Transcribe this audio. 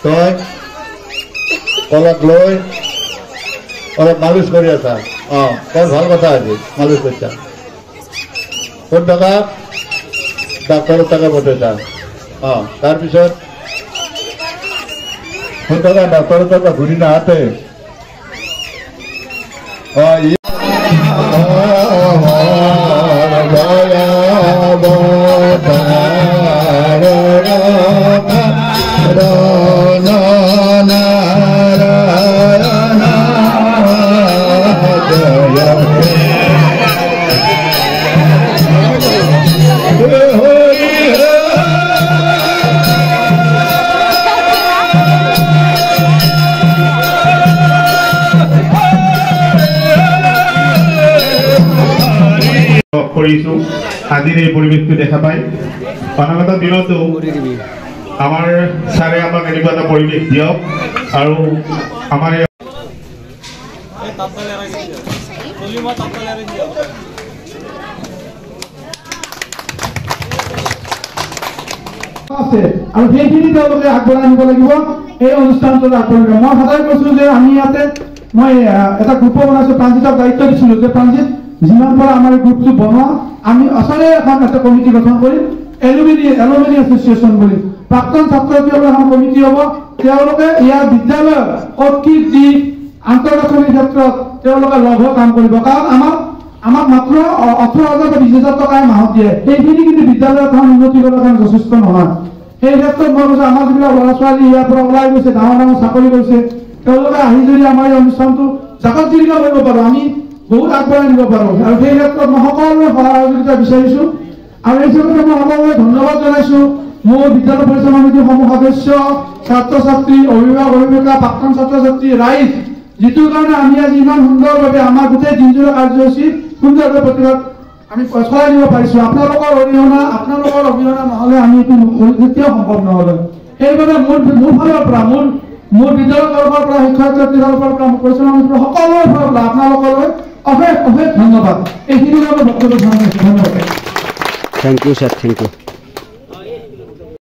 তই কলক লৈ অলপ মালিচ কৰি আছা বৰ ভাল কথা আজি মালিচ কৰিছা কোন টকা ডাক্তৰৰ টকা পঠাইছা তাৰপিছত কোন টকা ডাক্তৰৰ টকা ঘূৰি নাহাতে আজিৰ এই পৰিৱেশটো দেখা পায় অনাগত দিনতো আমাৰ ছাৰে আমাক এনেকুৱা এটা পৰিৱেশ দিয়ক আৰু আমাৰ আৰু সেইখিনি তেওঁলোকে আগবঢ়াই নিব লাগিব এই অনুষ্ঠানটো আগবঢ়াই মই সদায় কৈছো যে আমি ইয়াতে মই এটা গ্ৰুপ বনাইছো প্ৰাঞ্জিতক দায়িত্ব দিছিলো যে প্ৰাঞ্জিত যিমান পৰা আমাৰ গ্ৰুপটো বনোৱা আমি আচলতে এখন এটা কমিটি গঠন কৰিম এলুমিনি এছ'চিয়েশ্যন বুলি প্ৰাক্তন ছাত্ৰ ছাত্ৰীসকলৰ এখন কমিটি হ'ব তেওঁলোকে ইয়াৰ বিদ্যালয়ৰ শক্তিৰ দিশ আন্তঃগাঁথনিৰ ক্ষেত্ৰত তেওঁলোকে লঘু কাম কৰিব কাৰণ আমাক মাত্ৰ 18,000 বা 20,000 টকাই মাহত দিয়ে সেইখিনি কিন্তু বিদ্যালয়খন উন্নতি কৰাৰ কাৰণে যথেষ্ট নহয় সেই ক্ষেত্ৰত মই কৈছো আমাৰ যিবিলাক ল'ৰা ছোৱালী ইয়াৰ পৰা ওলাই গৈছে ডাঙৰ ডাঙৰ চাকৰি কৰিছে তেওঁলোকে আহি যদি আমাৰ এই অনুষ্ঠানটো জাকত জিলিকা কৰিব পাৰো আমি বহুত আগবঢ়াই নিব পাৰো আৰু সেই ক্ষেত্ৰত মই সকলোৰে সহযোগিতা বিচাৰিছো আৰু এই ক্ষেত্ৰত মই সকলোকে ধন্যবাদ জনাইছো মোৰ বিদ্যালয় পৰিচালনা সমিতিৰ সমূহ সদস্য ছাত্ৰ ছাত্ৰী অভিভাৱক অভিভাৱিকা প্ৰাক্তন ছাত্ৰ ছাত্ৰী ৰাইজ যিটোৰ কাৰণে আমি আজি ইমান সুন্দৰভাৱে আমাৰ গোটেই দিনজোৰা কাৰ্যসূচী সুন্দৰভাৱে প্ৰতিবাদ আমি চলাই নিব পাৰিছো আপোনালোকৰ অবিহনে নহলে আমি এইটো কেতিয়াও সম্ভৱ নহলে সেইবাবে মোৰ ফালৰ পৰা মোৰ বিদ্যালয়ৰ তৰফৰ পৰা শিক্ষাৰ্থীৰ তৰফৰ পৰা পৰিচালনা সমিতিৰ সকলোৰে ফালৰ পৰা আপোনালোকলৈ অশেষ ধন্যবাদ এইখিনি বক্তব্য ধন্যবাদ thank you sir thank U